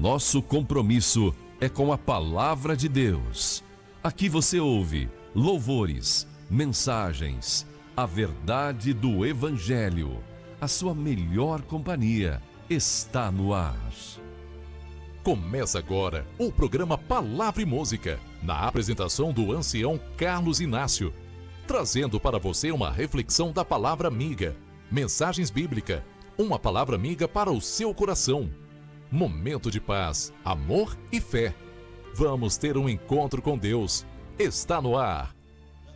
Nosso compromisso é com a Palavra de Deus. Aqui você ouve louvores, mensagens, a verdade do Evangelho. A sua melhor companhia está no ar. Começa agora o programa Palavra e Música, na apresentação do ancião Carlos Inácio, trazendo para você uma reflexão da palavra amiga, mensagens bíblicas, uma palavra amiga para o seu coração. Momento de paz, amor e fé. Vamos ter um encontro com Deus. Está no ar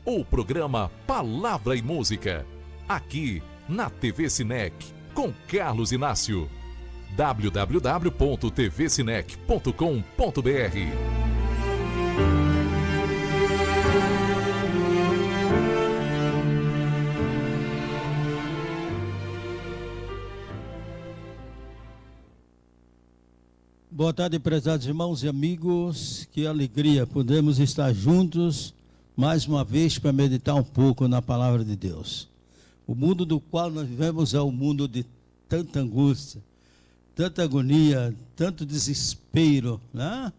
o programa Palavra e Música, aqui na TV Sinec, com Carlos Inácio. www.tvsinec.com.br. Boa tarde, prezados irmãos e amigos. Que alegria podemos estar juntos mais uma vez para meditar um pouco na palavra de Deus. O mundo do qual nós vivemos é um mundo de tanta angústia, tanta agonia, tanto desespero, né?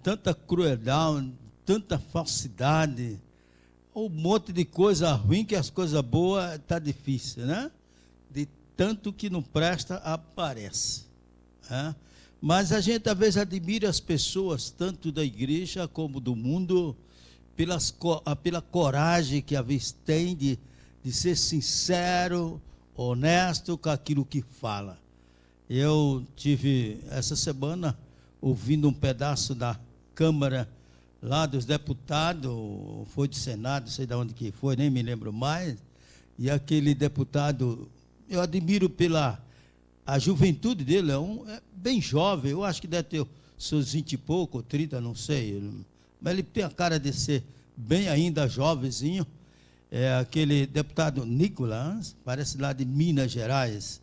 Tanta crueldade, tanta falsidade, um monte de coisa ruim que as coisas boas está difícil, né? De tanto que não presta aparece, né? Mas a gente às vezes admira as pessoas, tanto da igreja como do mundo, pela coragem que às vezes tem de ser sincero, honesto com aquilo que fala. Eu tive essa semana ouvindo um pedaço da Câmara lá dos deputados, foi do Senado, não sei de onde que foi, nem me lembro mais, e aquele deputado, eu admiro pela a juventude dele, é bem jovem, eu acho que deve ter seus 20 e pouco, 30, não sei, mas ele tem a cara de ser bem ainda jovenzinho. Aquele deputado Nicolas, parece lá de Minas Gerais,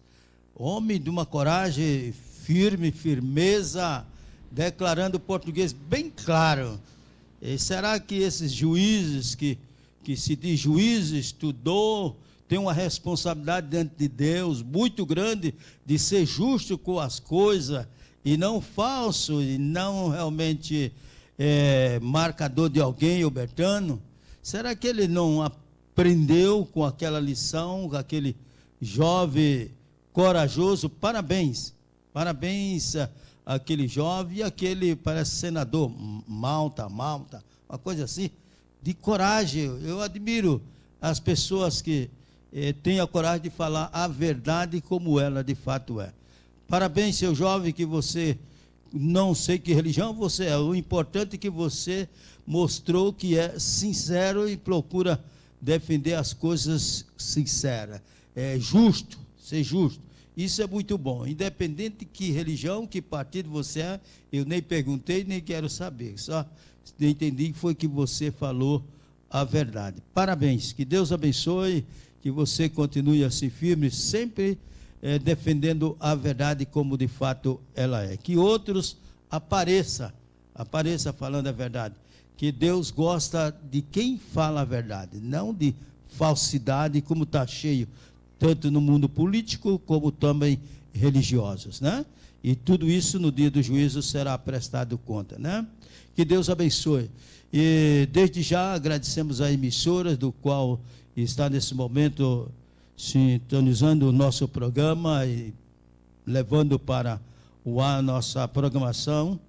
homem de uma coragem firme, firmeza, declarando português bem claro. E será que esses juízes, que se diz juiz, estudou, tem uma responsabilidade diante de Deus muito grande de ser justo com as coisas e não falso e não realmente marcador de alguém, obertano? Será que ele não aprendeu com aquela lição, com aquele jovem corajoso? Parabéns àquele jovem e aquele, parece senador, Malta, uma coisa assim, de coragem. Eu admiro as pessoas que têm a coragem de falar a verdade como ela de fato é. Parabéns, seu jovem, que você, não sei que religião você é, o importante é que você mostrou que é sincero e procura defender as coisas sinceras. Justo, ser justo. Isso é muito bom. Independente de que religião, que partido você é, eu nem perguntei, nem quero saber. Só entendi que foi que você falou a verdade. Parabéns, que Deus abençoe, que você continue assim firme, sempre defendendo a verdade como de fato ela é. Que outros apareça falando a verdade. Que Deus gosta de quem fala a verdade, não de falsidade, como está cheio, tanto no mundo político, como também religiosos, né? E tudo isso no dia do juízo será prestado conta, né? Que Deus abençoe. E desde já agradecemos a emissora, do qual está nesse momento sintonizando o nosso programa e levando para o ar a nossa programação.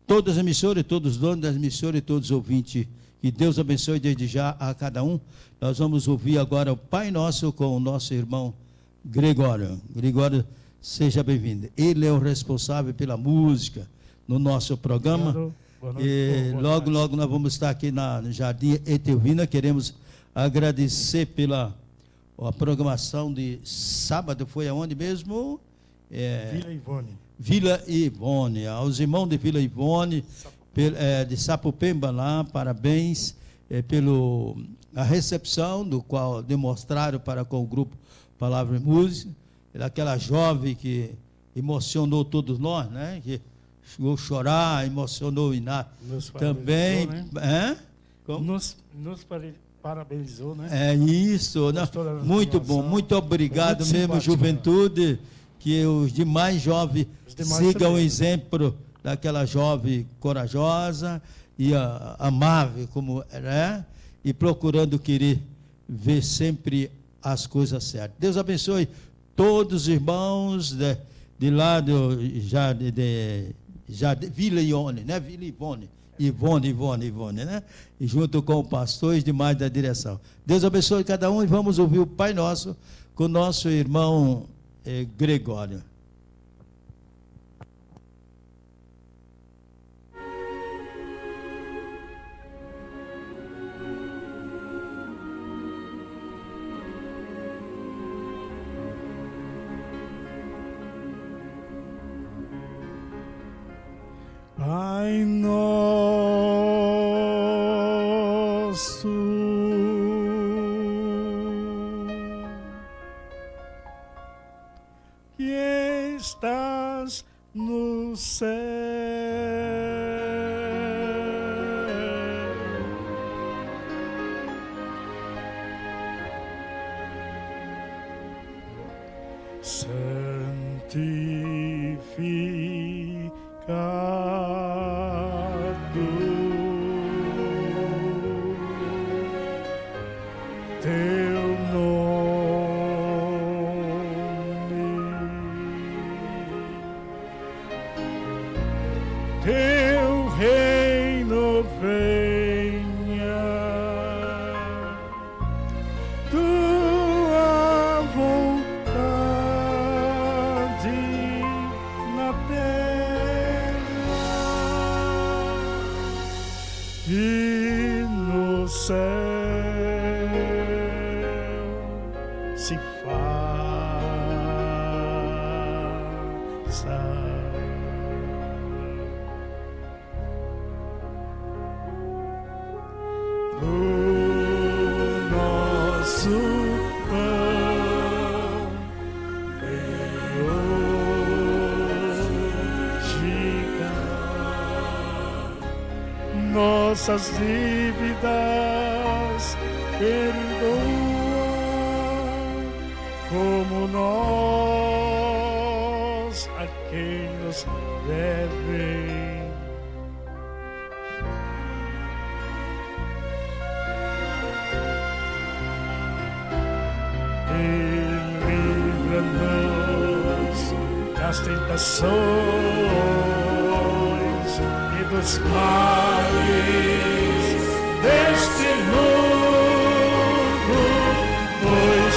Todas as emissoras, todos os donos das emissoras e todos os ouvintes, que Deus abençoe desde já a cada um. Nós vamos ouvir agora o Pai Nosso com o nosso irmão Gregório. Gregório, seja bem-vindo. Ele é o responsável pela música no nosso programa. E logo nós vamos estar aqui no Jardim Etelvina. Queremos agradecer pela a programação de sábado. Foi aonde mesmo? Vila Ivone. Vila Ivone. Aos irmãos de Vila Ivone, de Sapopemba lá, parabéns pela recepção do qual demonstraram para com o grupo Palavra e Música. Aquela jovem que emocionou todos nós, né? Que chegou a chorar, emocionou o Inácio também. Né? Nos parabenizou, né? É isso, né? Muito bom, muito obrigado muito mesmo, juventude. que os demais jovens sigam o exemplo daquela jovem corajosa e amável como é, e procurando querer ver sempre as coisas certas. Deus abençoe todos os irmãos de lá já de Vila Ivone, né? Vila Ivone, né? E junto com o pastor e demais da direção. Deus abençoe cada um e vamos ouvir o Pai Nosso com o nosso irmão Gregório. Pai nosso, que estás no céu, teu nome, teu reino venha, tua vontade na terra e no céu se faça. O nosso pão vem hoje dar, nossas dívidas perdoa, como nós a quem nos devem. E livra-nos das tentações e dos males deste mundo, pois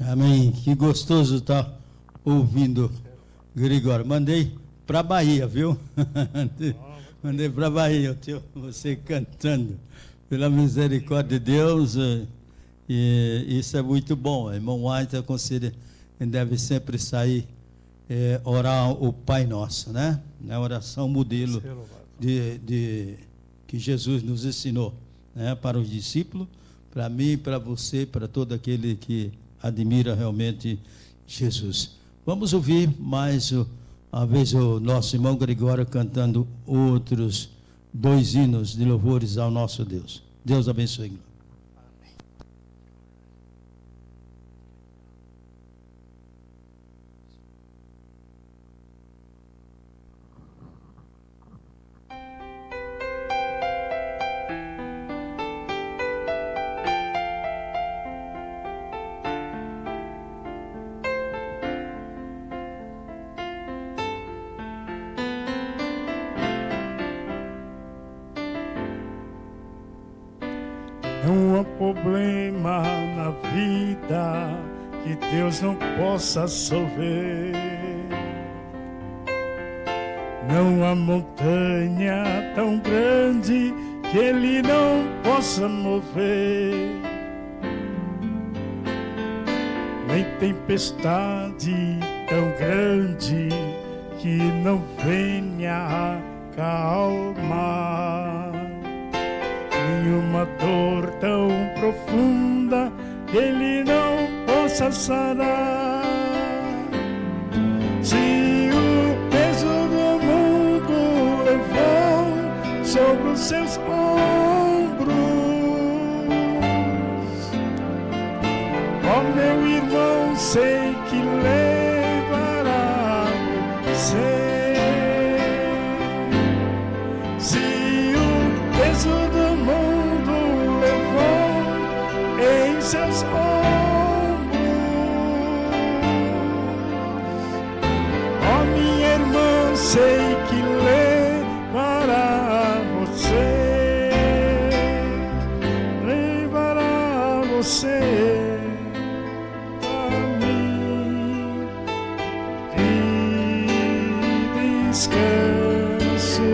Amém. Que gostoso estar ouvindo, Gregório. Mandei para Bahia, viu? Mandei para Bahia, você cantando. Pela misericórdia de Deus, e isso é muito bom. Irmão White aconselha que deve sempre sair orar o Pai Nosso, né? A oração modelo que Jesus nos ensinou, né? Para os discípulos, para mim, para você, para todo aquele que admira realmente Jesus. Vamos ouvir mais uma vez o nosso irmão Gregório cantando outros 2 hinos de louvores ao nosso Deus. Deus abençoe. Não há problema na vida que Deus não possa resolver. Não há montanha tão grande que Ele não possa mover. Nem tempestade tão grande que não venha acalmar. Nenhuma dor tão profunda que Ele não possa sarar. Se o peso do mundo levou sobre os seus ombros, ó meu irmão, sei que levará você. Se o peso do mundo levou em seus ombros, ó minha irmã, sei que levará você, levará você a mim de descanso.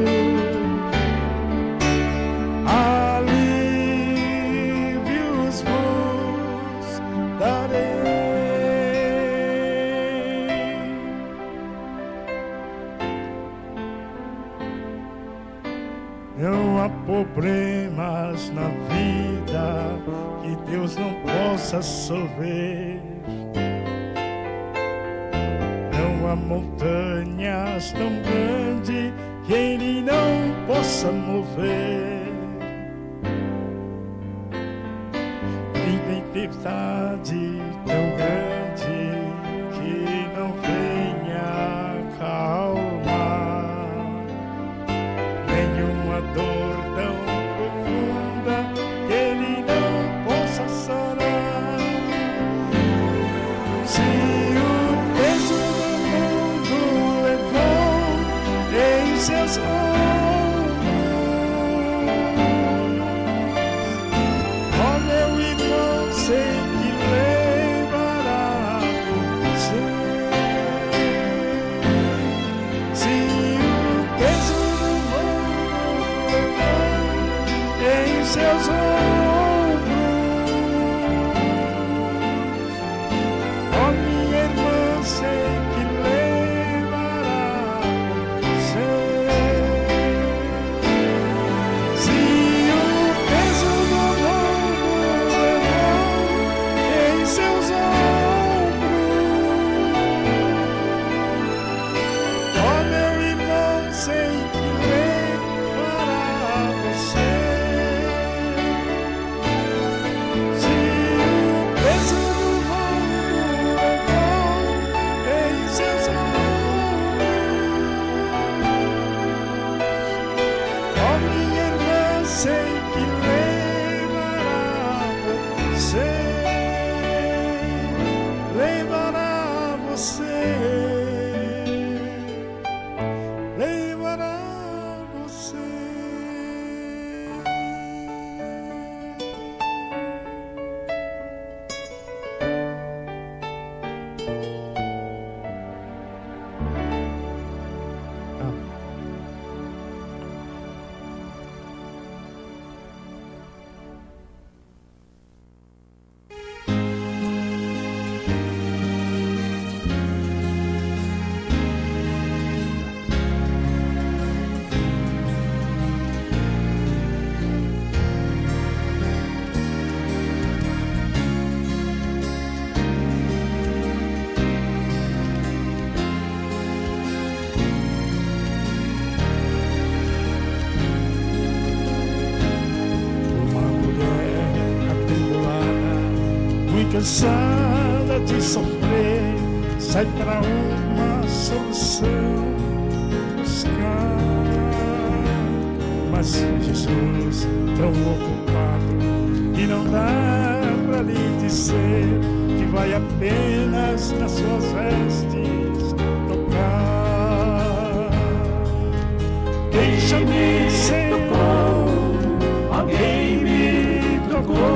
Alívios vos darei. Não há problemas na vida que Deus não possa resolver. Não há montanhas tão grandes que Ele não possa mover. Nem tempestade tão grande que não venha acalmar. Nenhuma dor tão profunda que Ele não possa sarar. Se o peso do mundo levou em seus ombros, ó meu irmão, sei que levará você. Se o peso do mundo levou em seus ombros, ó minha irmã, sei que levará você. Se o peso do mundo levou em seus ombros, ó meu irmão, sei que levará você. Se o peso do mundo levou em seus ombros, ó minha irmã, sei que levará você, levará você, levará você. Uma mulher atribulada, muito cansada de sofrer, sai para uma solução buscar. Mas Jesus, tão ocupado, e não dá para lhe dizer que vai apenas nas suas vestes tocar. Deixa-me, Senhor, alguém me tocou.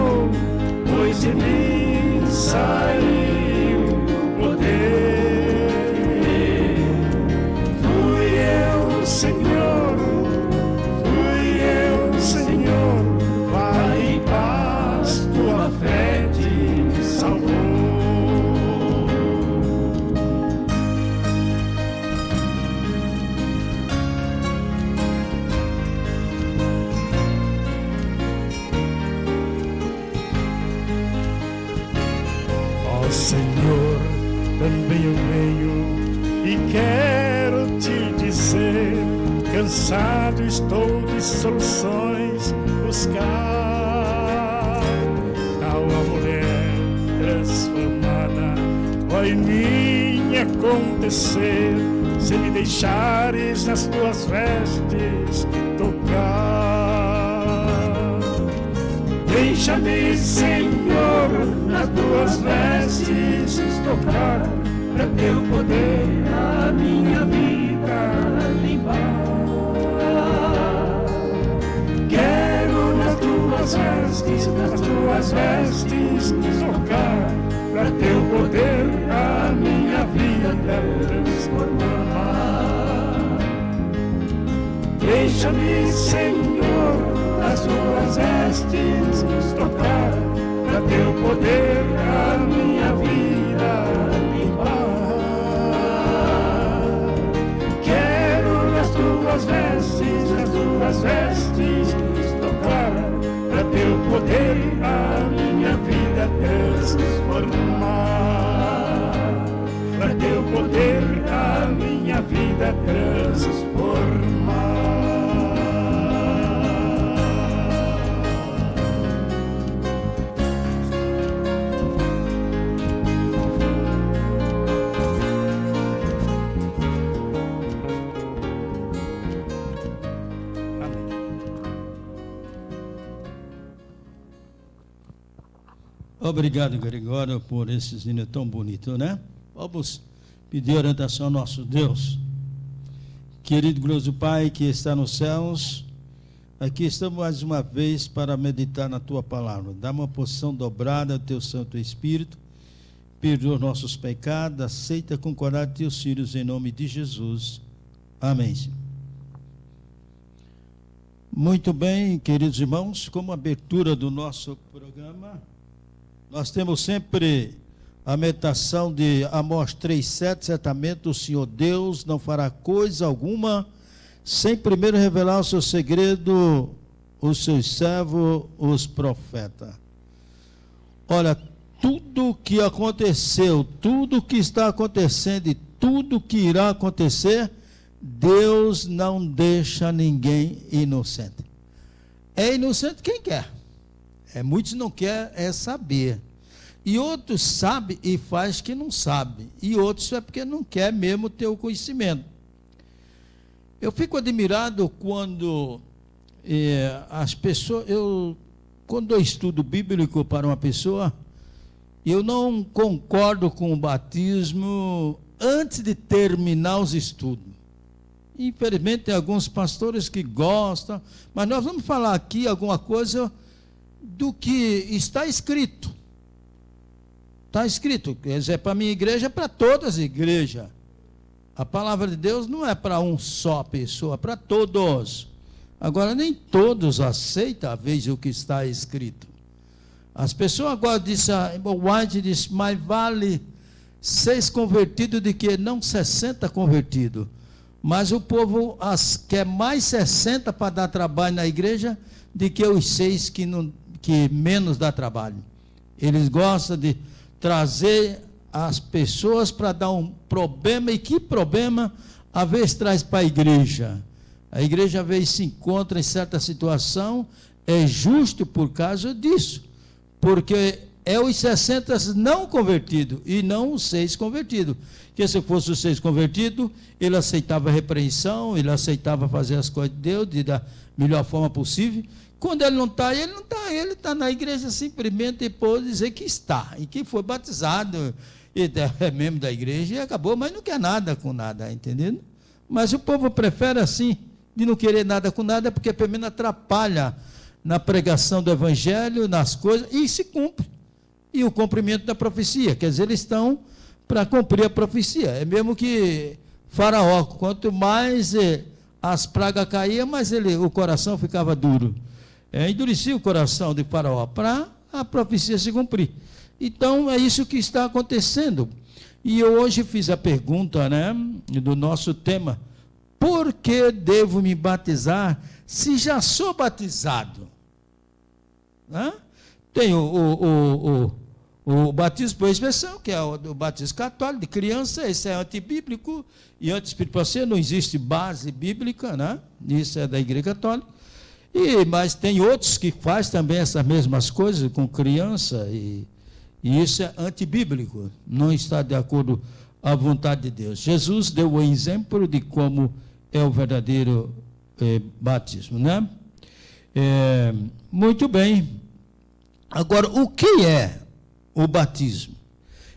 Senhor, também eu venho e quero te dizer, cansado estou de soluções buscar. Tal a mulher transformada vai em mim acontecer, se me deixares nas tuas vestes tocar. Deixa-me, Senhor, nas tuas vestes tocar, para teu poder a minha vida limpar. Quero nas tuas vestes tocar, para teu poder a minha vida transformar. Deixa-me, Senhor, nas tuas vestes tocar, para teu poder a minha vida limpar. Quero nas tuas vestes tocar, para teu poder a minha vida transformar. Para teu poder a minha vida transformar. Obrigado, Gregório, por esses hinos tão bonitos, né? Vamos pedir orientação ao nosso Deus. Querido glorioso Pai que está nos céus, aqui estamos mais uma vez para meditar na Tua palavra. Dá uma porção dobrada ao Teu Santo Espírito, perdoa nossos pecados, aceita com coragem Teus filhos em nome de Jesus. Amém. Muito bem, queridos irmãos, como abertura do nosso programa, nós temos sempre a meditação de Amós 3,7, certamente o Senhor Deus não fará coisa alguma, sem primeiro revelar o seu segredo, os seus servos, os profetas. Olha, tudo que aconteceu, tudo que está acontecendo e tudo que irá acontecer, Deus não deixa ninguém inocente. É inocente quem quer. Muitos não querem saber. E outros sabem e faz que não sabe. E outros é porque não quer mesmo ter o conhecimento. Eu fico admirado quando as pessoas... Quando eu estudo bíblico para uma pessoa, eu não concordo com o batismo antes de terminar os estudos. Infelizmente tem alguns pastores que gostam, mas nós vamos falar aqui alguma coisa do que está escrito. Está escrito, quer dizer, para a minha igreja, é para todas as igrejas. A palavra de Deus não é para um só pessoa, é para todos. Agora, nem todos aceitam, às vezes, o que está escrito. As pessoas agora dizem, o White diz, mais vale 6 convertidos do que não 60 convertidos. Mas o povo quer mais 60 para dar trabalho na igreja do que os 6 que menos dá trabalho. Eles gostam de trazer as pessoas para dar um problema, e que problema a vez traz para a igreja? A igreja às vezes se encontra em certa situação, é justo por causa disso, porque é os 60 não convertidos e não os 6 convertidos. Que se fosse os 6 convertidos, ele aceitava a repreensão, ele aceitava fazer as coisas de Deus da melhor forma possível. Quando ele não está, ele está na igreja simplesmente depois de dizer que está, e que foi batizado, e é membro da igreja, e acabou, mas não quer nada com nada, entendendo? Mas o povo prefere assim, de não querer nada com nada, porque pelo menos atrapalha na pregação do evangelho, nas coisas, e se cumpre. E o cumprimento da profecia, quer dizer, eles estão para cumprir a profecia. É mesmo que Faraó, quanto mais as pragas caíam, mais o coração ficava duro. Endurecia o coração de Faraó para a profecia se cumprir. Então, é isso que está acontecendo. E eu hoje fiz a pergunta, do nosso tema: por que devo me batizar se já sou batizado? Tem o O batismo por expressão, que é o batismo católico de criança, esse é antibíblico e anti-espiritual. Não existe base bíblica, né? Isso é da Igreja Católica. Mas tem outros que fazem também essas mesmas coisas com criança, e isso é antibíblico, não está de acordo à vontade de Deus. Jesus deu o exemplo de como é o verdadeiro batismo, né? Muito bem. Agora, o que é o batismo?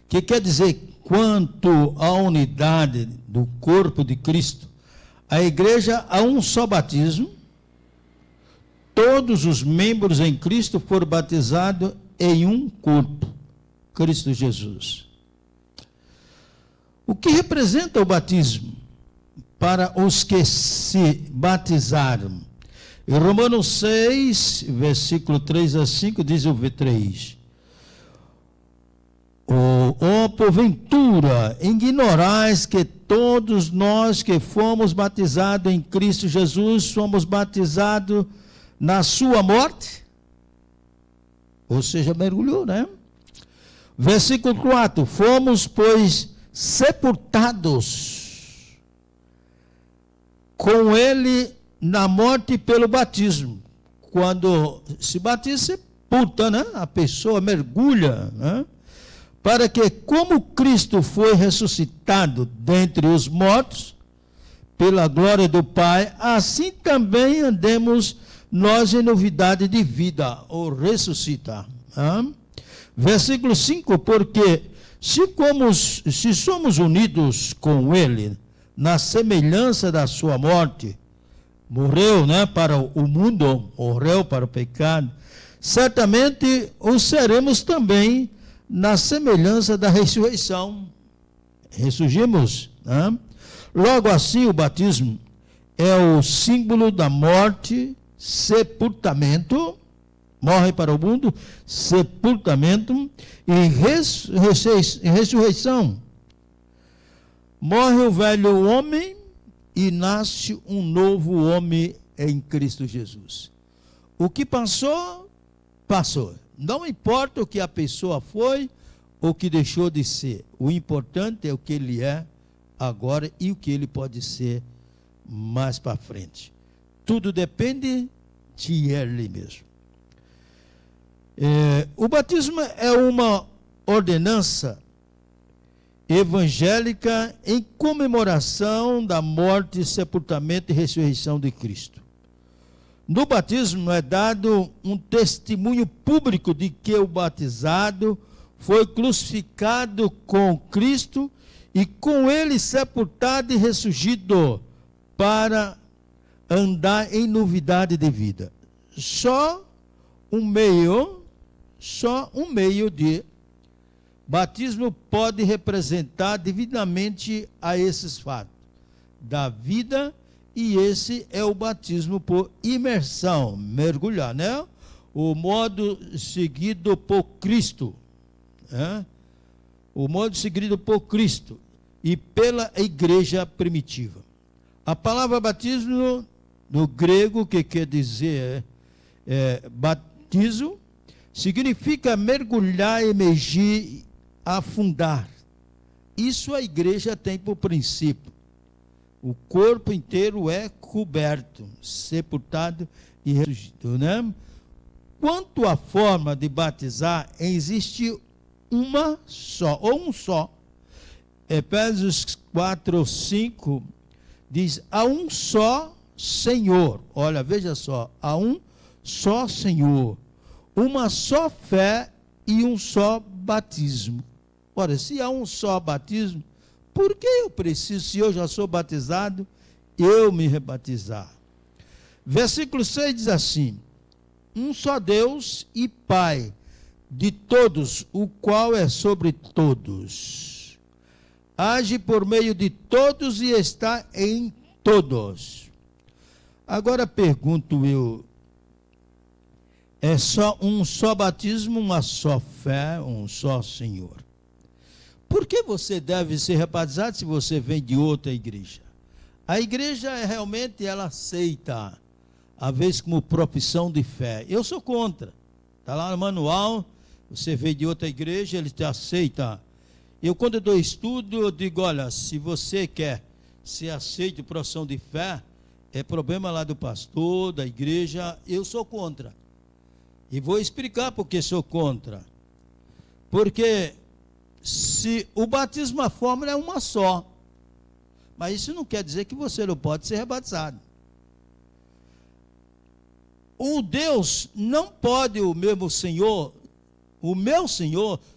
Que quer dizer, quanto à unidade do corpo de Cristo, a igreja há um só batismo. Todos os membros em Cristo foram batizados em um corpo, Cristo Jesus. O que representa o batismo para os que se batizaram? Em Romanos 6, versículo 3 a 5, diz o V3. Porventura, ignorais que todos nós que fomos batizados em Cristo Jesus, somos batizados na sua morte? Ou seja, mergulhou, né? Versículo 4, fomos, pois, sepultados com ele na morte pelo batismo. Quando se batiza, sepulta, né? A pessoa mergulha, né? Para que, como Cristo foi ressuscitado dentre os mortos, pela glória do Pai, assim também andemos nós em novidade de vida, ou ressuscitar. Versículo 5, porque se somos unidos com ele, na semelhança da sua morte, morreu, né, para o mundo, morreu para o pecado, certamente o seremos também na semelhança da ressurreição. Ressurgimos. Logo assim, o batismo é o símbolo da morte, sepultamento, morre para o mundo, sepultamento e ressurreição. Morre o velho homem e nasce um novo homem em Cristo Jesus. O que passou, passou. Não importa o que a pessoa foi ou que deixou de ser. O importante é o que ele é agora e o que ele pode ser mais para frente. Tudo depende de ele mesmo. O batismo é uma ordenança evangélica em comemoração da morte, sepultamento e ressurreição de Cristo. No batismo é dado um testemunho público de que o batizado foi crucificado com Cristo e com ele sepultado e ressurgido para andar em novidade de vida. Só um meio de batismo pode representar devidamente a esses fatos da vida, e esse é o batismo por imersão, mergulhar, né? O modo seguido por Cristo, né? O modo seguido por Cristo e pela igreja primitiva. A palavra batismo no grego, que quer dizer batizo, significa mergulhar, emergir, afundar. Isso a igreja tem por princípio. O corpo inteiro é coberto, sepultado e ressurgido, né? Quanto à forma de batizar, existe uma só, ou um só. Efésios 4, 5 diz: há um só Senhor. Olha, veja só, há um só Senhor, uma só fé e um só batismo. Ora, se há um só batismo, por que eu preciso, se eu já sou batizado, eu me rebatizar? Versículo 6 diz assim: um só Deus e Pai de todos, o qual é sobre todos, age por meio de todos e está em todos. Agora pergunto eu, é só um só batismo, uma só fé, um só Senhor? Por que você deve ser rebatizado se você vem de outra igreja? A igreja realmente ela aceita, às vezes como profissão de fé. Eu sou contra. Está lá no manual, Você veio de outra igreja, ele te aceita. Quando eu dou estudo, eu digo, olha, se você quer ser aceito em profissão de fé, é problema lá do pastor, da igreja, eu sou contra. E vou explicar por que sou contra. Porque se o batismo, a fórmula é uma só. Mas isso não quer dizer que você não pode ser rebatizado. O Deus não pode, o meu Senhor,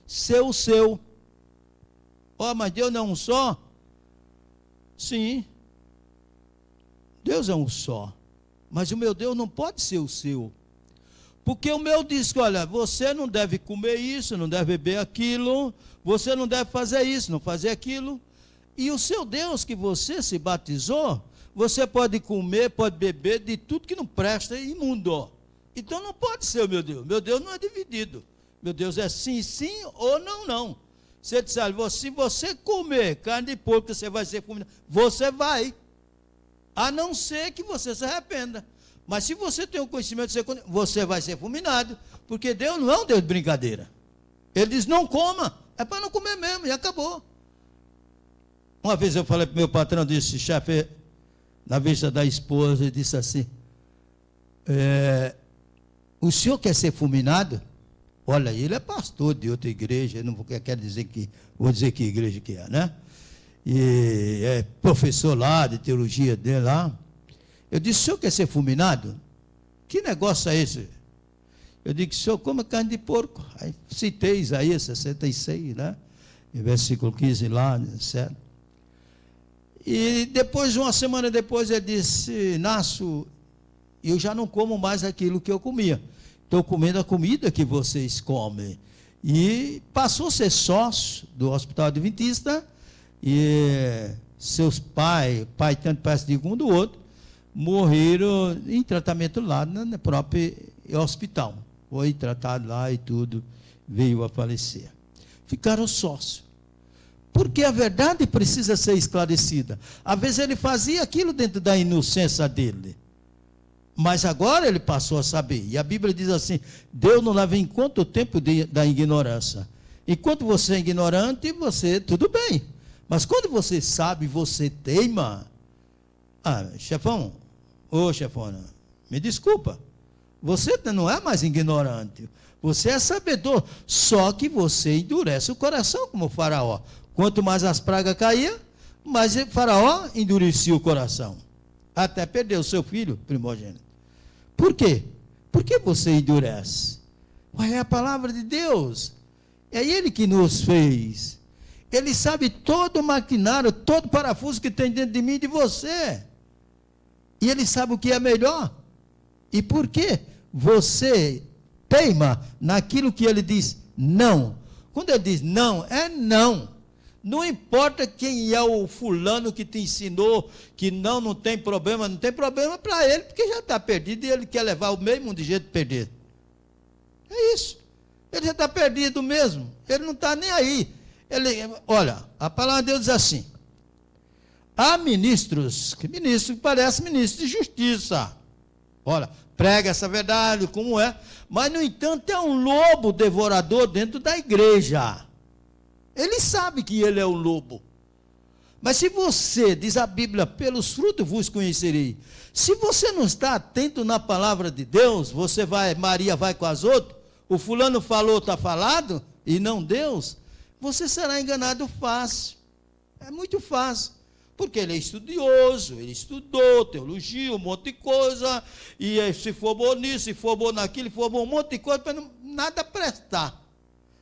ser o seu. Mas Deus não é um só? Sim. Deus é um só. Mas o meu Deus não pode ser o seu. Porque o meu diz que, olha, você não deve comer isso, não deve beber aquilo, você não deve fazer isso, não fazer aquilo. E o seu Deus que você se batizou, você pode comer, pode beber de tudo que não presta, é imundo. Então não pode ser o meu Deus. Meu Deus não é dividido. Meu Deus é sim, sim ou não, não. Você diz, se você comer carne de porco, você vai ser fulminado. Você vai. A não ser que você se arrependa. Mas se você tem o conhecimento, você vai ser fulminado. Porque Deus não é um Deus de brincadeira. Ele diz, não coma. É para não comer mesmo, e acabou. Uma vez eu falei para o meu patrão, disse, chefe, na vista da esposa, ele disse assim, o senhor quer ser fulminado? Olha, ele é pastor de outra igreja, eu não quero dizer que, vou dizer que igreja que é, né? E é professor lá, de teologia dele lá. Eu disse, o senhor quer ser fulminado? Que negócio é esse? Eu disse, o senhor come carne de porco. Aí citei Isaías 66, né? Em versículo 15 lá, certo? E depois, uma semana depois, ele disse, Inácio, eu já não como mais aquilo que eu comia. Estou comendo a comida que vocês comem. E passou a ser sócio do Hospital Adventista, e seus pai tanto parece de um do outro, morreram em tratamento lá no próprio hospital. Foi tratado lá e tudo, veio a falecer. Ficaram sócios. Porque a verdade precisa ser esclarecida. Às vezes ele fazia aquilo dentro da inocência dele. Mas agora ele passou a saber. E a Bíblia diz assim, Deus não leva em conta o tempo da ignorância. Enquanto você é ignorante, tudo bem. Mas quando você sabe, você teima. Chefão, chefona, me desculpa. Você não é mais ignorante. Você é sabedor. Só que você endurece o coração como o faraó. Quanto mais as pragas caíam, mais o faraó endurecia o coração. Até perdeu o seu filho primogênito. Por quê? Por que você endurece? É a palavra de Deus. É Ele que nos fez. Ele sabe todo o maquinário, todo o parafuso que tem dentro de mim e de você. E Ele sabe o que é melhor. E por quê? Você teima naquilo que Ele diz não. Quando Ele diz não, é não. Não importa quem é o fulano que te ensinou que não tem problema para ele, porque já está perdido e ele quer levar o mesmo de jeito de perder. É isso. Ele já está perdido mesmo. Ele não está nem aí. Olha, a palavra de Deus diz assim, há ministros que parecem ministros de justiça. Olha, prega essa verdade, como é. Mas, no entanto, é um lobo devorador dentro da igreja. Ele sabe que ele é o lobo. Mas se você, diz a Bíblia, pelos frutos vos conhecerei. Se você não está atento na palavra de Deus, Maria vai com as outras, o fulano falou, está falado, e não Deus, você será enganado fácil. É muito fácil. Porque ele é estudioso, ele estudou teologia, um monte de coisa, e se formou nisso, se formou naquilo, se formou um monte de coisa, para nada prestar.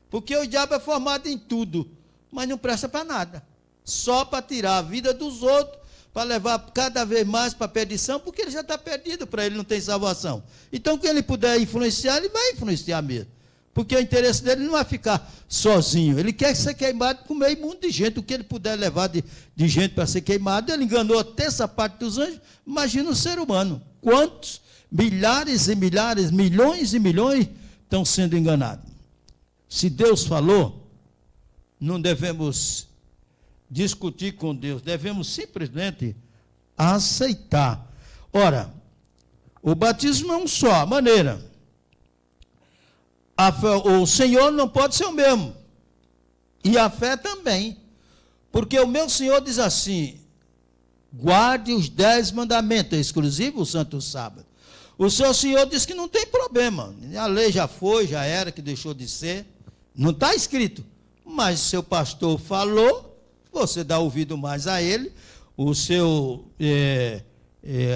Porque o diabo é formado em tudo, mas não presta para nada. Só para tirar a vida dos outros, para levar cada vez mais para a perdição, porque ele já está perdido, para ele não tem salvação. Então, quem ele puder influenciar, ele vai influenciar mesmo. Porque o interesse dele não é ficar sozinho. Ele quer ser queimado com meio mundo de gente. O que ele puder levar de gente para ser queimado, ele enganou até essa parte dos anjos. Imagina o ser humano. Quantos milhares e milhares, milhões e milhões estão sendo enganados. Se Deus falou, não devemos discutir com Deus, devemos simplesmente aceitar. Ora, o batismo é um só, a maneira. o Senhor não pode ser o mesmo. E a fé também. Porque o meu Senhor diz assim: guarde os 10 mandamentos, exclusivo o Santo Sábado. O seu Senhor diz que não tem problema. A lei já foi, já era, que deixou de ser. Não está escrito. Mas seu pastor falou, você dá ouvido mais a ele. O seu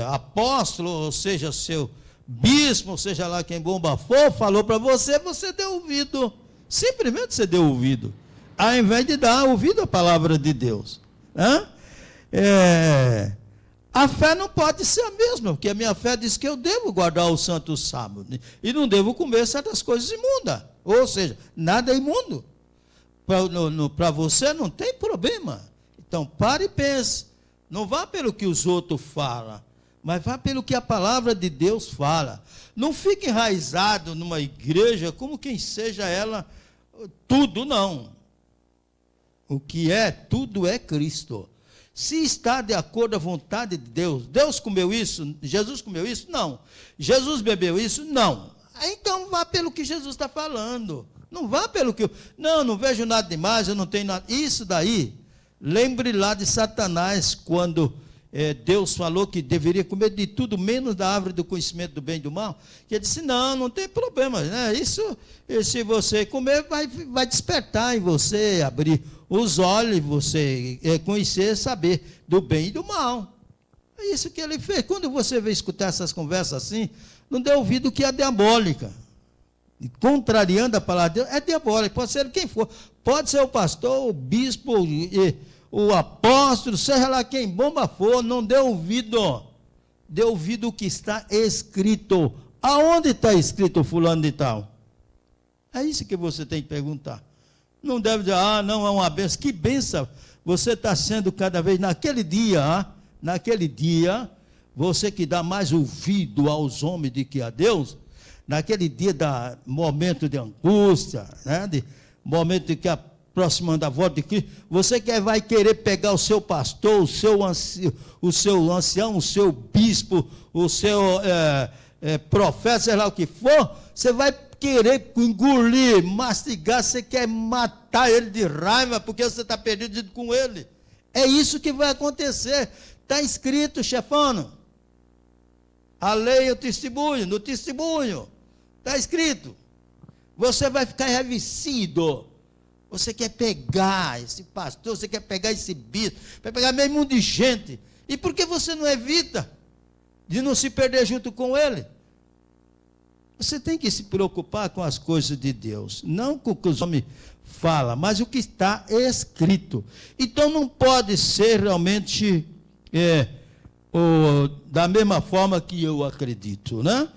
apóstolo, ou seja, seu bispo, ou seja lá quem bomba for, falou para você, você deu ouvido. Simplesmente você deu ouvido. Ao invés de dar ouvido à palavra de Deus. A fé não pode ser a mesma, porque a minha fé diz que eu devo guardar o santo sábado e não devo comer certas coisas imundas, ou seja, nada é imundo. Para você não tem problema. Então pare e pense, não vá pelo que os outros falam, mas vá pelo que a palavra de Deus fala. Não fique enraizado numa igreja como quem seja ela tudo, não. O que é tudo é Cristo. Se está de acordo à vontade de Deus, Deus comeu isso, Jesus comeu isso? Não. Jesus bebeu isso? Não. Então vá pelo que Jesus está falando. Não vá pelo que não vejo nada demais, eu não tenho nada. Isso daí, lembre lá de Satanás, quando Deus falou que deveria comer de tudo, menos da árvore do conhecimento do bem e do mal, que ele disse, não tem problema, né? Isso, se você comer, vai despertar em você, abrir os olhos, você conhecer, saber do bem e do mal. É isso que ele fez. Quando você vem escutar essas conversas assim, não dê ouvido que é diabólica. E contrariando a palavra de Deus, é diabólica. Pode ser quem for. Pode ser o pastor, o bispo, o apóstolo, seja lá quem bomba for, não dê ouvido. Dê ouvido o que está escrito. Aonde está escrito fulano de tal? É isso que você tem que perguntar. Não deve dizer, não, é uma bênção. Que bênção você está sendo cada vez, naquele dia, você que dá mais ouvido aos homens do que a Deus, naquele dia da momento de angústia, né, de momento de que aproximando da volta de Cristo, você que vai querer pegar o seu pastor, o seu ancião, o seu bispo, o seu profeta, sei lá o que for, você vai querer engolir, mastigar, você quer matar ele de raiva, porque você está perdido com ele. É isso que vai acontecer. Está escrito, chefano. A lei é o testemunho, no testemunho. Está escrito. Você vai ficar enraivecido. Você quer pegar esse pastor, você quer pegar esse bispo, vai pegar meio mundo de gente. E por que você não evita de não se perder junto com ele? Você tem que se preocupar com as coisas de Deus, não com o que os homens falam, mas o que está escrito. Então não pode ser realmente da mesma forma que eu acredito, né?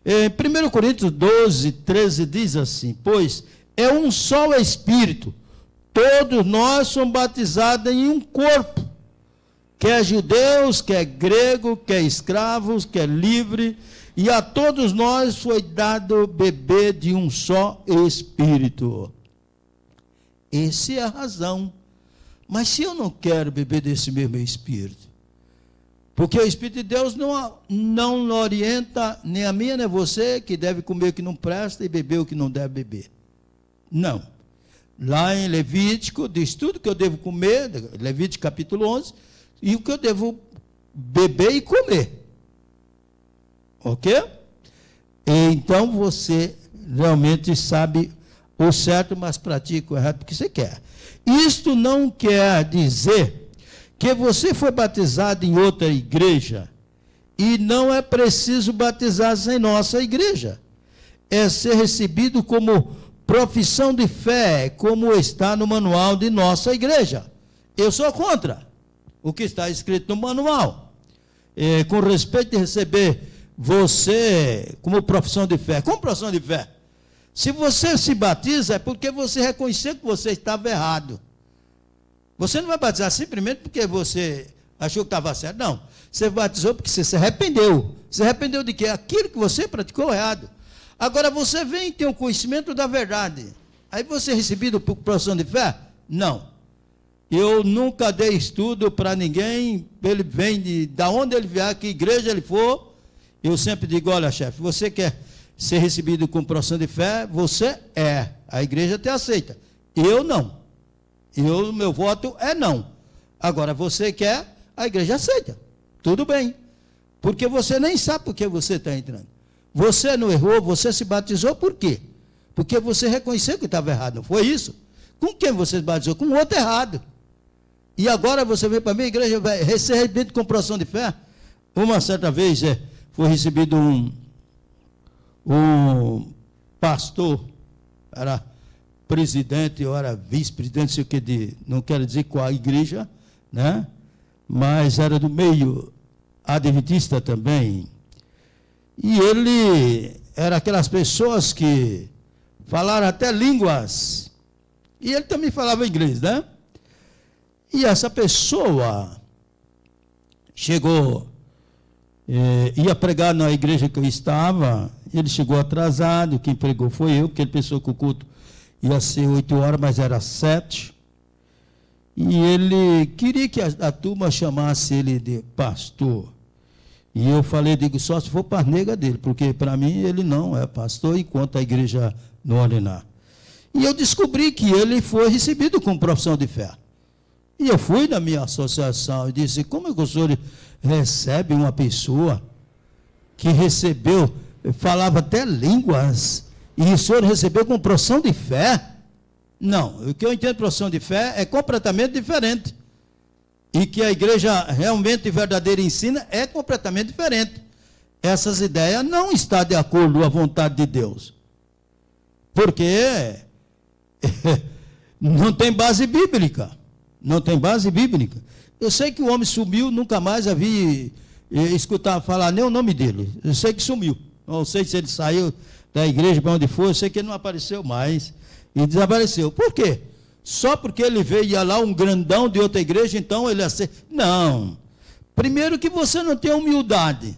Em 1 Coríntios 12, 13 diz assim, pois é um só Espírito, todos nós somos batizados em um corpo, quer judeus, quer grego, quer escravos, quer livre, e a todos nós foi dado beber de um só Espírito. Essa é a razão. Mas se eu não quero beber desse mesmo Espírito, porque o Espírito de Deus não orienta nem a mim, nem a você, que deve comer o que não presta e beber o que não deve beber. Não. Lá em Levítico, diz tudo que eu devo comer, Levítico capítulo 11, e o que eu devo beber e comer. Ok? Então você realmente sabe o certo, mas pratica o errado porque você quer. Isto não quer dizer que você foi batizado em outra igreja e não é preciso batizar-se em nossa igreja. É ser recebido como profissão de fé, como está no manual de nossa igreja. Eu sou contra o que está escrito no manual. Com respeito de receber você como profissão de fé. Como profissão de fé? Se você se batiza, é porque você reconheceu que você estava errado. Você não vai batizar simplesmente porque você achou que estava certo. Não. Você batizou porque você se arrependeu. Se arrependeu de quê? Aquilo que você praticou errado. Agora você vem e tem o conhecimento da verdade. Aí você é recebido por profissão de fé? Não. Eu nunca dei estudo para ninguém. Ele vem da onde ele vier, que igreja ele for. Eu sempre digo, olha, chefe, você quer ser recebido com profissão de fé, você é. A igreja te aceita. Eu não. Meu voto é não. Agora, você quer, a igreja aceita. Tudo bem. Porque você nem sabe por que você está entrando. Você não errou, você se batizou por quê? Porque você reconheceu que estava errado, não foi isso? Com quem você se batizou? Com o outro errado. E agora você vem para a minha igreja, vai receber com profissão de fé? Uma certa vez foi recebido um pastor, era presidente, ou era vice-presidente, sei o que, não quero dizer qual igreja, né? Mas era do meio adventista também. E ele era aquelas pessoas que falaram até línguas. E ele também falava inglês, né? E essa pessoa chegou, ia pregar na igreja que eu estava, ele chegou atrasado, quem pregou foi eu, porque ele pensou que o culto ia ser 8 horas, mas era 7. E ele queria que a turma chamasse ele de pastor. E eu falei, digo, só se for para a nega dele, porque para mim ele não é pastor, enquanto a igreja não ordenar. E eu descobri que ele foi recebido com profissão de fé. E eu fui na minha associação e disse, como é que o senhor recebe uma pessoa que recebeu, falava até línguas, e o senhor recebeu com profissão de fé? Não, o que eu entendo de profissão de fé é completamente diferente. E que a igreja realmente verdadeira ensina é completamente diferente. Essas ideias não estão de acordo com a vontade de Deus. Porque não tem base bíblica. Não tem base bíblica. Eu sei que o homem sumiu, nunca mais havia escutado falar nem o nome dele. Eu sei que sumiu. Não sei se ele saiu da igreja para onde foi, eu sei que ele não apareceu mais. E desapareceu. Por quê? Só porque ele veio e ia lá um grandão de outra igreja, então ele aceita. Não. Primeiro que você não tem humildade.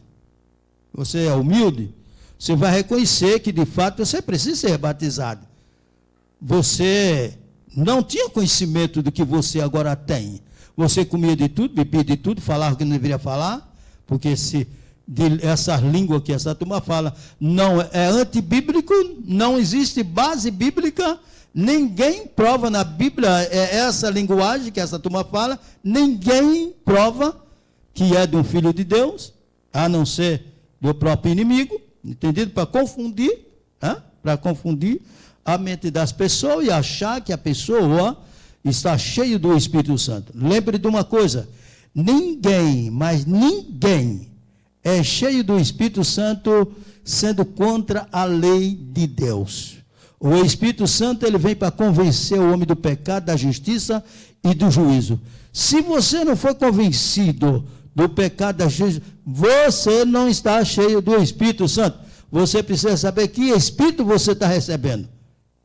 Você é humilde, você vai reconhecer que de fato você precisa ser batizado. Você não tinha conhecimento do que você agora tem. Você comia de tudo, bebia de tudo, falava o que não deveria falar, porque essa língua que essa turma fala não é antibíblico, não existe base bíblica. Ninguém prova na Bíblia essa linguagem que essa turma fala, ninguém prova que é de um filho de Deus, a não ser do próprio inimigo, entendido? Para confundir a mente das pessoas e achar que a pessoa está cheia do Espírito Santo. Lembre de uma coisa, ninguém, mas ninguém é cheio do Espírito Santo sendo contra a lei de Deus. O Espírito Santo, ele vem para convencer o homem do pecado, da justiça e do juízo. Se você não for convencido do pecado, da justiça, você não está cheio do Espírito Santo. Você precisa saber que Espírito você está recebendo.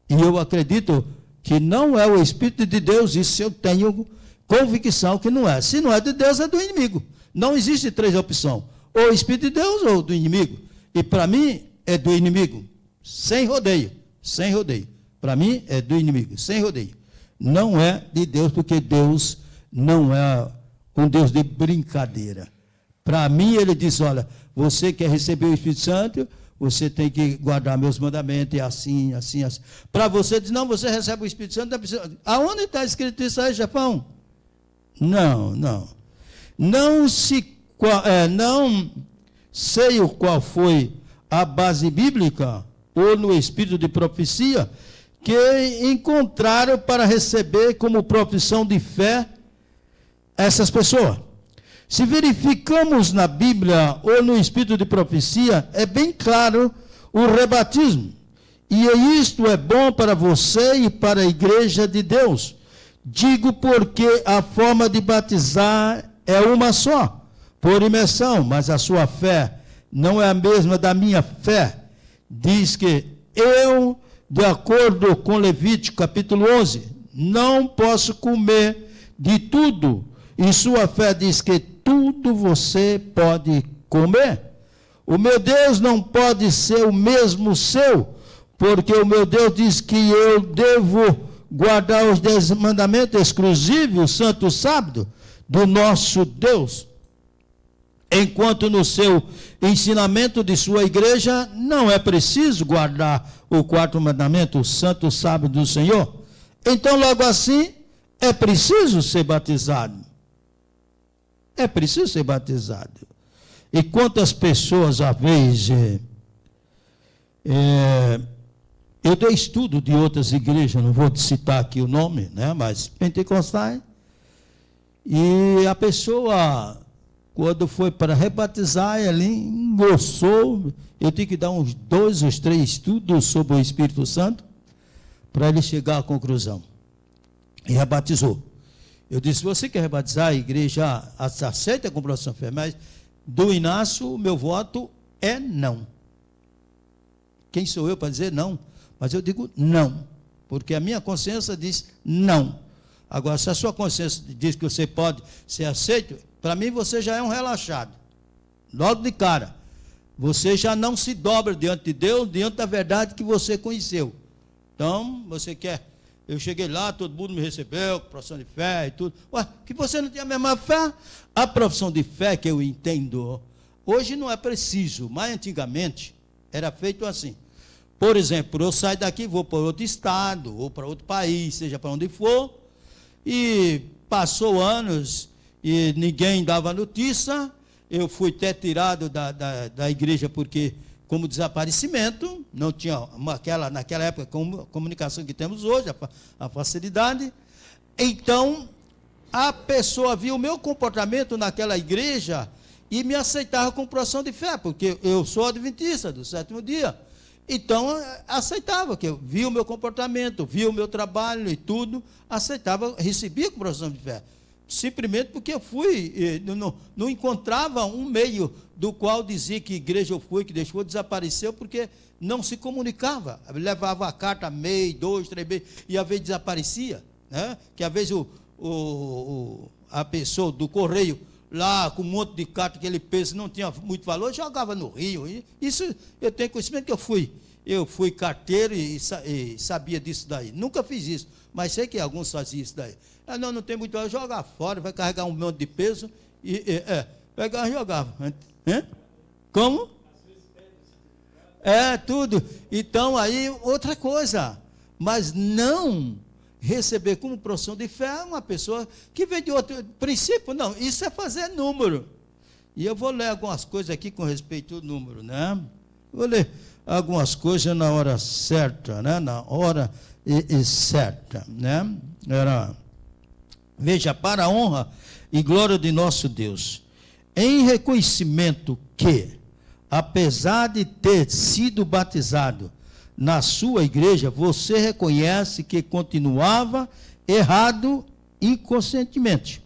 E eu acredito que não é o Espírito de Deus, isso eu tenho convicção que não é. Se não é de Deus, é do inimigo. Não existe 3 opções. Ou o Espírito de Deus ou do inimigo. E para mim, é do inimigo. Sem rodeio. Sem rodeio. Para mim, é do inimigo, sem rodeio. Não é de Deus, porque Deus não é um Deus de brincadeira. Para mim, ele diz, olha, você quer receber o Espírito Santo, você tem que guardar meus mandamentos, e assim, assim, assim. Para você, diz, não, você recebe o Espírito Santo, aonde está escrito isso aí, Japão? Não. Não sei qual foi a base bíblica, ou no espírito de profecia, que encontraram para receber como profissão de fé essas pessoas. Se verificamos na Bíblia ou no espírito de profecia, é bem claro o rebatismo. E isto é bom para você e para a igreja de Deus. Digo porque a forma de batizar é uma só, por imersão, mas a sua fé não é a mesma da minha fé. Diz que eu, de acordo com Levítico capítulo 11, não posso comer de tudo. E sua fé diz que tudo você pode comer. O meu Deus não pode ser o mesmo seu, porque o meu Deus diz que eu devo guardar os 10 mandamentos exclusivos, santo sábado, do nosso Deus. Enquanto no seu ensinamento de sua igreja, não é preciso guardar o quarto mandamento, o santo sábado do Senhor. Então, logo assim, é preciso ser batizado. É preciso ser batizado. E quantas pessoas, às vezes, eu dei estudo de outras igrejas, não vou citar aqui o nome, né, mas pentecostais, e a pessoa, quando foi para rebatizar, ele engrossou. Eu tive que dar uns 2 ou 3 estudos sobre o Espírito Santo, para ele chegar à conclusão. E rebatizou. Eu disse, você quer rebatizar, a igreja aceita a comprovação de fé, mas do Inácio, o meu voto é não. Quem sou eu para dizer não? Mas eu digo não, porque a minha consciência diz não. Agora, se a sua consciência diz que você pode ser aceito, para mim você já é um relaxado. Logo de cara. Você já não se dobra diante de Deus, diante da verdade que você conheceu. Então, você quer... Eu cheguei lá, todo mundo me recebeu, com profissão de fé e tudo. Ué, que você não tem a mesma fé? A profissão de fé que eu entendo, hoje não é preciso, mas antigamente era feito assim. Por exemplo, eu saio daqui, vou para outro estado, ou para outro país, seja para onde for, e passou anos e ninguém dava notícia. Eu fui até tirado da igreja porque... como desaparecimento, não tinha naquela época a comunicação que temos hoje, a facilidade. Então, a pessoa via o meu comportamento naquela igreja e me aceitava com profissão de fé, porque eu sou adventista do 7º dia. Então, aceitava, que eu via o meu comportamento, via o meu trabalho e tudo, aceitava, recebia com profissão de fé. Simplesmente porque eu fui, não encontrava um meio do qual dizia que igreja eu fui, que deixou, desapareceu, porque não se comunicava. Levava a carta mês, 2, 3 meses, e às vezes desaparecia, né? Que às vezes a pessoa do correio, lá com um monte de carta que ele pensa não tinha muito valor, jogava no rio. Isso eu tenho conhecimento que eu fui carteiro e sabia disso daí. Nunca fiz isso, mas sei que alguns faziam isso daí. Não tem muito valor, joga fora, vai carregar um monte de peso pegava e jogava. Como? Tudo. Então, aí, outra coisa, mas não receber como profissão de fé uma pessoa que vem de outro princípio, não, isso é fazer número. E eu vou ler algumas coisas aqui com respeito ao número, né? Vou ler algumas coisas na hora certa, né? Na hora certa, né? Veja, para a honra e glória de nosso Deus, em reconhecimento que, apesar de ter sido batizado na sua igreja, você reconhece que continuava errado inconscientemente.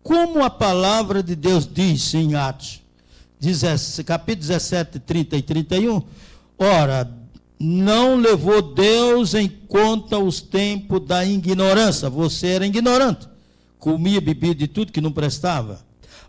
Como a palavra de Deus diz em Atos, capítulo 17, 30 e 31, ora, não levou Deus em conta os tempos da ignorância. Você era ignorante, comia, bebia de tudo que não prestava.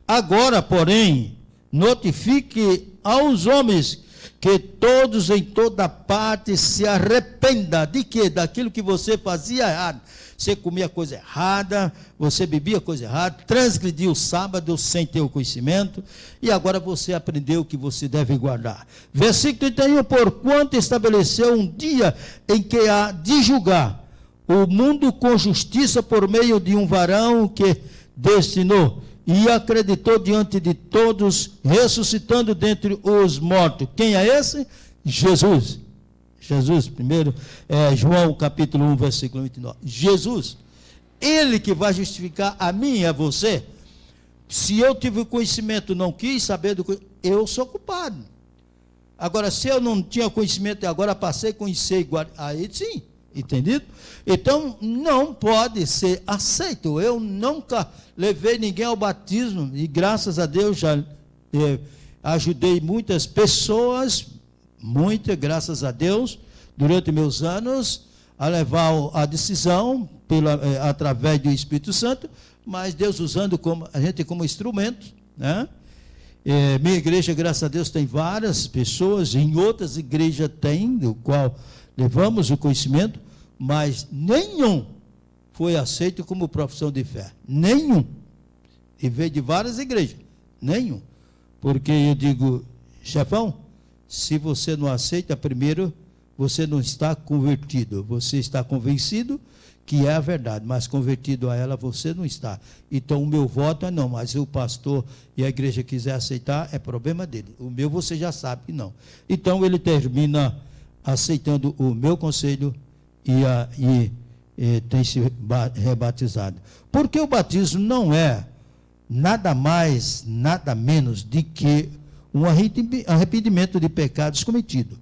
Agora, porém, notifique aos homens que todos em toda parte se arrependam. De quê? Daquilo que você fazia errado. Você comia coisa errada, você bebia coisa errada, transgrediu o sábado sem ter o conhecimento, e agora você aprendeu que você deve guardar. Versículo 31, porquanto estabeleceu um dia em que há de julgar o mundo com justiça por meio de um varão que destinou e acreditou diante de todos, ressuscitando dentre os mortos. Quem é esse? Jesus. Jesus, primeiro, João capítulo 1, versículo 29. Jesus, ele que vai justificar a mim e a você. Se eu tive o conhecimento, não quis saber do conhecimento, eu sou culpado. Agora, se eu não tinha conhecimento e agora passei a conhecer, aí sim, entendido? Então, não pode ser aceito. Eu nunca levei ninguém ao batismo, e graças a Deus já ajudei muitas pessoas, graças a Deus, durante meus anos, a levar a decisão através do Espírito Santo, mas Deus usando a gente como instrumento, né? Minha igreja, graças a Deus, tem várias pessoas, em outras igrejas tem, do qual levamos o conhecimento, mas nenhum foi aceito como profissão de fé. Nenhum. E veio de várias igrejas. Nenhum. Porque eu digo, chefão, se você não aceita primeiro, você não está convertido. Você está convencido que é a verdade, mas convertido a ela você não está. Então o meu voto é não, mas se o pastor e a igreja quiser aceitar, é problema dele. O meu você já sabe que não. Então ele termina aceitando o meu conselho e tem se rebatizado. Porque o batismo não é nada mais, nada menos de que um arrependimento de pecados cometidos.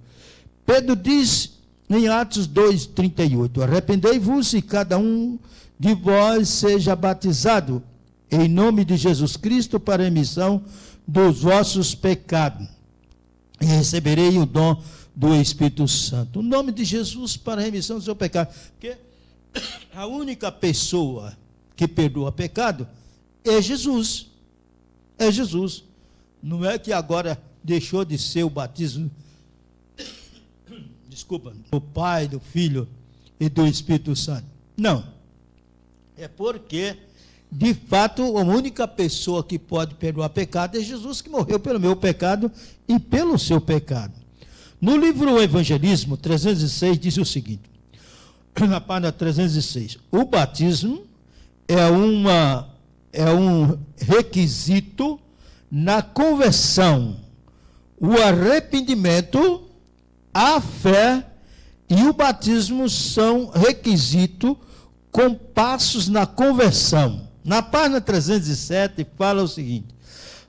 Pedro diz em Atos 2,38, arrependei-vos e cada um de vós seja batizado em nome de Jesus Cristo para a remissão dos vossos pecados, e receberei o dom do Espírito Santo. O nome de Jesus para a remissão do seu pecado. Porque a única pessoa que perdoa pecado é Jesus. É Jesus. Não é que agora deixou de ser o batismo, do Pai, do Filho e do Espírito Santo. Não. É porque, de fato, a única pessoa que pode perdoar pecado é Jesus, que morreu pelo meu pecado e pelo seu pecado. No livro O Evangelismo, 306, diz o seguinte, na página 306, o batismo é um requisito na conversão, o arrependimento, a fé e o batismo são requisitos com passos na conversão. Na página 307 fala o seguinte,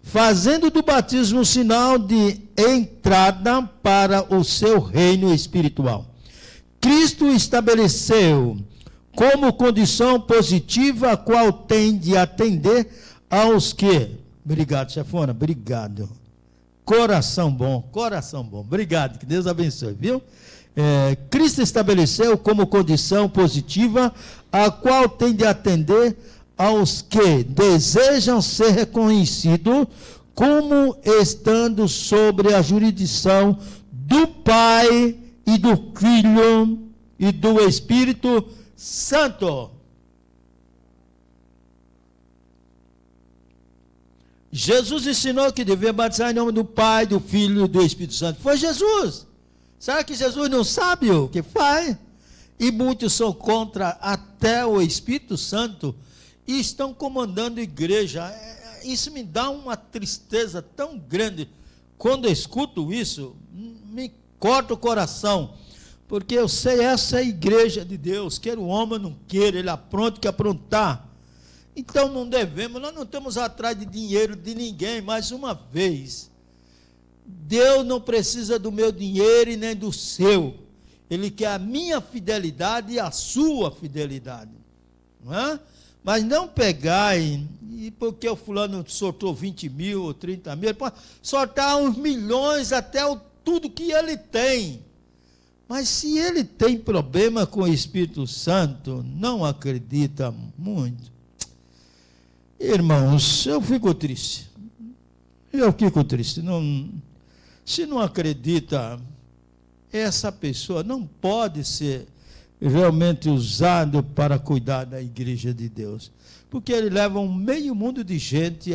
fazendo do batismo um sinal de entrada para o seu reino espiritual. Cristo estabeleceu como condição positiva a qual tem de atender aos que... Obrigado, chefona, obrigado. Coração bom. Obrigado, que Deus abençoe, viu? Cristo estabeleceu como condição positiva a qual tem de atender aos que desejam ser reconhecidos como estando sobre a jurisdição do Pai e do Filho e do Espírito Santo. Jesus ensinou que devia batizar em nome do Pai, do Filho e do Espírito Santo. Foi Jesus. Será que Jesus não sabe o que faz? E muitos são contra até o Espírito Santo e estão comandando a igreja. Isso me dá uma tristeza tão grande. Quando eu escuto isso, me corta o coração. Porque eu sei, essa é a igreja de Deus. Quer o homem não queira, ele apronta o que aprontar. Então não devemos, nós não estamos atrás de dinheiro de ninguém, mais uma vez. Deus não precisa do meu dinheiro e nem do seu. Ele quer a minha fidelidade e a sua fidelidade. Não é? Mas não pegar e porque o fulano soltou 20 mil ou 30 mil, pode soltar uns milhões até tudo que ele tem. Mas se ele tem problema com o Espírito Santo, não acredita muito. Irmãos, eu fico triste. Se não acredita, essa pessoa não pode ser realmente usado para cuidar da igreja de Deus. Porque ele leva um meio mundo de gente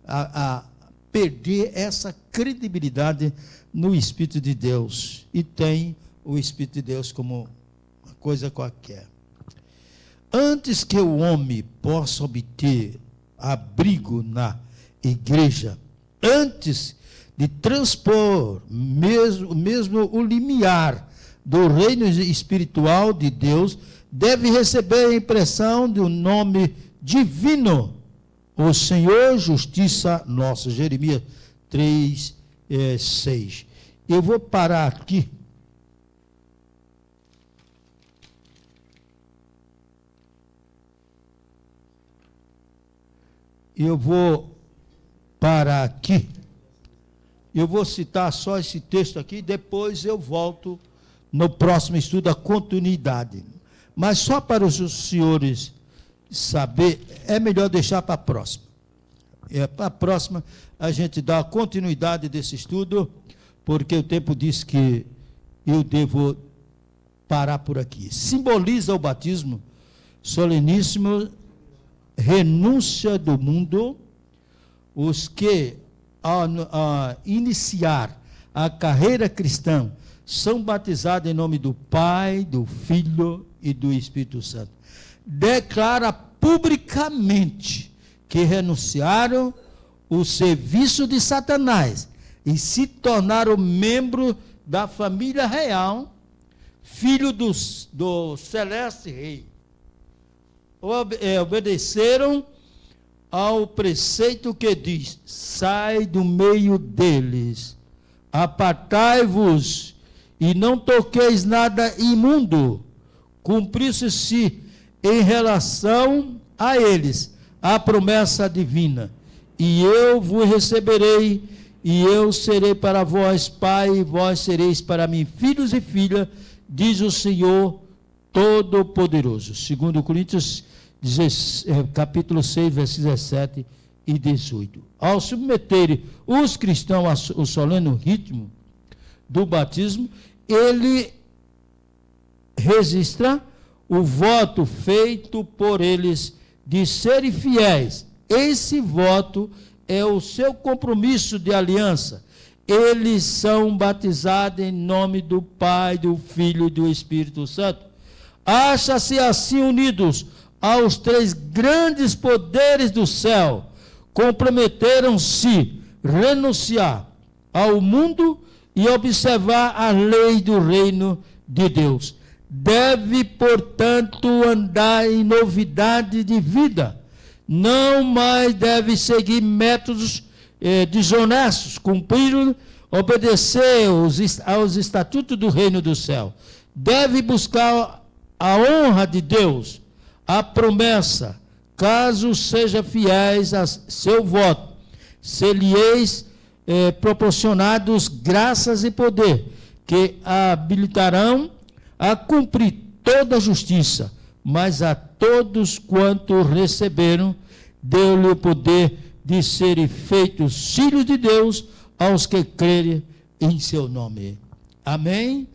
a perder essa credibilidade no Espírito de Deus. E tem o Espírito de Deus como uma coisa qualquer. Antes que o homem possa obter abrigo na igreja, antes de transpor mesmo o limiar do reino espiritual de Deus, deve receber a impressão do nome divino, o Senhor justiça nossa. Jeremias 3, 6. Eu vou parar aqui. Eu vou parar aqui. Eu vou citar só esse texto aqui, depois eu volto no próximo estudo a continuidade. Mas só para os senhores saber, é melhor deixar para a próxima. Para a próxima a gente dá a continuidade desse estudo, porque o tempo diz que eu devo parar por aqui. Simboliza o batismo soleníssimo, renúncia do mundo, os que a iniciar a carreira cristã, são batizados em nome do Pai, do Filho e do Espírito Santo. Declara publicamente que renunciaram o serviço de Satanás e se tornaram membro da família real, filho do celeste rei. Obedeceram ao preceito que diz: sai do meio deles, apartai-vos e não toqueis nada imundo. Cumprisse-se em relação a eles a promessa divina: e eu vos receberei, e eu serei para vós pai, e vós sereis para mim filhos e filhas, diz o Senhor Todo-Poderoso. 2 Coríntios capítulo 6, versículos 17 e 18. Ao submeterem os cristãos ao solene ritmo do batismo, ele registra o voto feito por eles de serem fiéis. Esse voto é o seu compromisso de aliança. Eles são batizados em nome do Pai, do Filho e do Espírito Santo. Acham-se assim unidos aos três grandes poderes do céu. Comprometeram-se renunciar ao mundo e observar a lei do reino de Deus. Deve, portanto, andar em novidade de vida. Não mais deve seguir métodos desonestos, cumprir, obedecer aos estatutos do reino do céu. Deve buscar a honra de Deus, a promessa, caso seja fiéis a seu voto, ser-lhes proporcionados graças e poder, que habilitarão a cumprir toda a justiça, mas a todos quanto receberam, deu-lhe o poder de serem feitos filhos de Deus aos que crerem em seu nome. Amém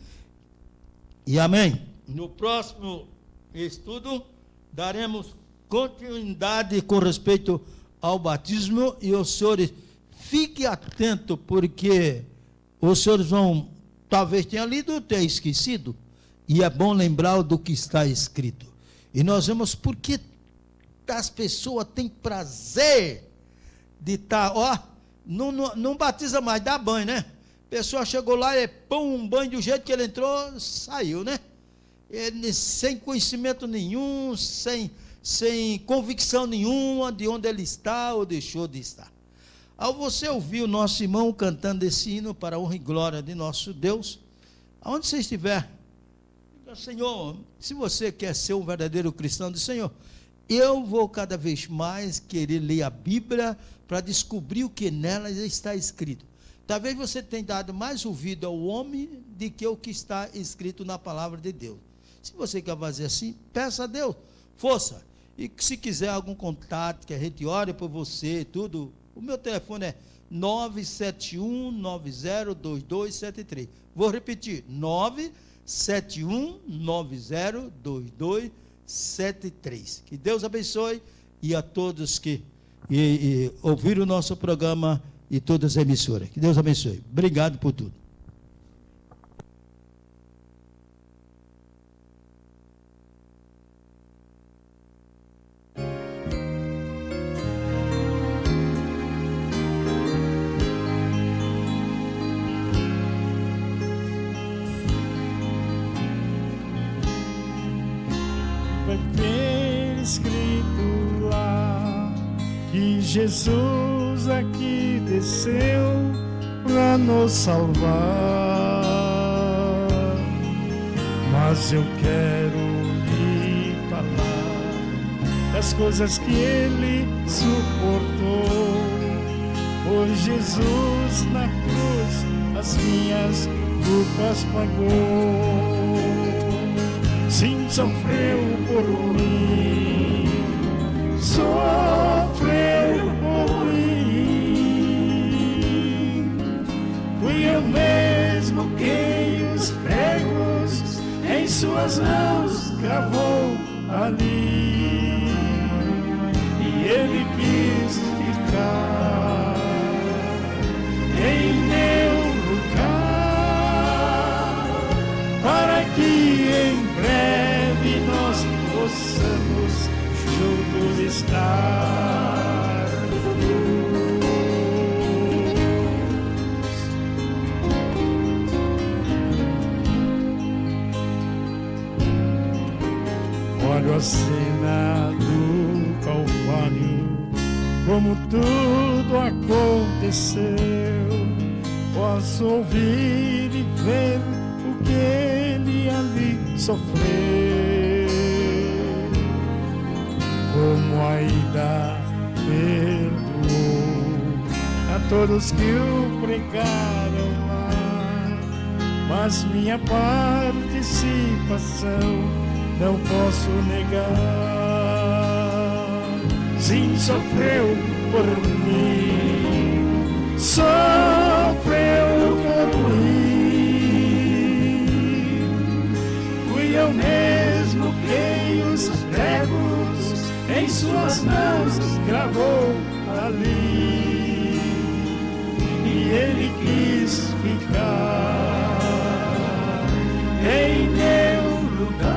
e amém. No próximo estudo, daremos continuidade com respeito ao batismo, e os senhores fiquem atentos, porque os senhores vão, talvez tenham lido ou tenham esquecido, e é bom lembrar do que está escrito. E nós vemos porque as pessoas têm prazer de estar, não batiza mais, dá banho, né? A pessoa chegou lá e pôm um banho do jeito que ele entrou, saiu, né? Ele, sem conhecimento nenhum, sem convicção nenhuma de onde ele está ou deixou de estar. Ao você ouvir o nosso irmão cantando esse hino para a honra e glória de nosso Deus, aonde você estiver, diga: Senhor, se você quer ser um verdadeiro cristão, diz: Senhor, eu vou cada vez mais querer ler a Bíblia para descobrir o que nela está escrito. Talvez você tenha dado mais ouvido ao homem do que o que está escrito na palavra de Deus. Se você quer fazer assim, peça a Deus força. E se quiser algum contato, que a gente ore por você, tudo, o meu telefone é 971902273. Vou repetir: 971902273. Que Deus abençoe, e a todos que ouviram o nosso programa e todas as emissoras. Que Deus abençoe. Obrigado por tudo. Escrito lá que Jesus aqui desceu para nos salvar, mas eu quero lhe falar das coisas que ele suportou, pois Jesus na cruz as minhas culpas pagou. Sim, sofreu por mim, sofreu por mim. Fui eu mesmo quem os pregos em suas mãos cravou ali, e ele quis ficar possamos juntos estar. Olho a cena do Calvário, como tudo aconteceu. Posso ouvir e ver o que ele ali sofreu, como ainda perdoou a todos que o pregaram lá. Mas minha participação não posso negar. Sim, sofreu por mim, sofreu por mim. Fui eu mesmo quem os pregos em suas mãos gravou ali, e ele quis ficar em meu lugar,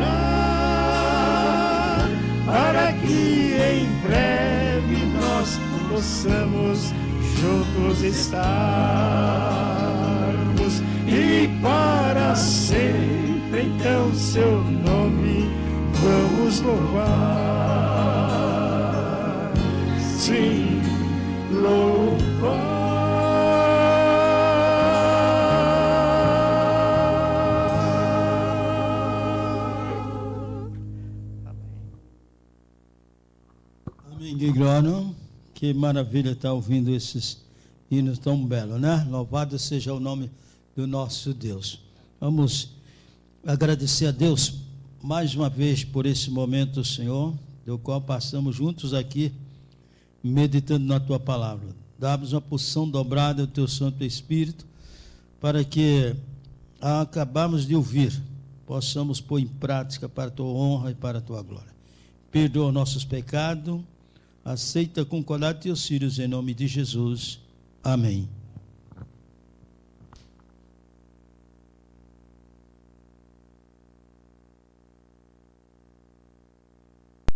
para que em breve nós possamos juntos estarmos, e para sempre então seu nome vamos louvar. Sim, louvar. Glória, que maravilha estar ouvindo esses hinos tão belos, né? Louvado seja o nome do nosso Deus. Vamos agradecer a Deus mais uma vez por esse momento, Senhor, do qual passamos juntos aqui, meditando na Tua Palavra. Dá-nos uma porção dobrada do Teu Santo Espírito, para que, ao acabarmos de ouvir, possamos pôr em prática para a Tua honra e para a Tua glória. Perdoa nossos pecados, aceita com cuidado teus filhos em nome de Jesus. Amém.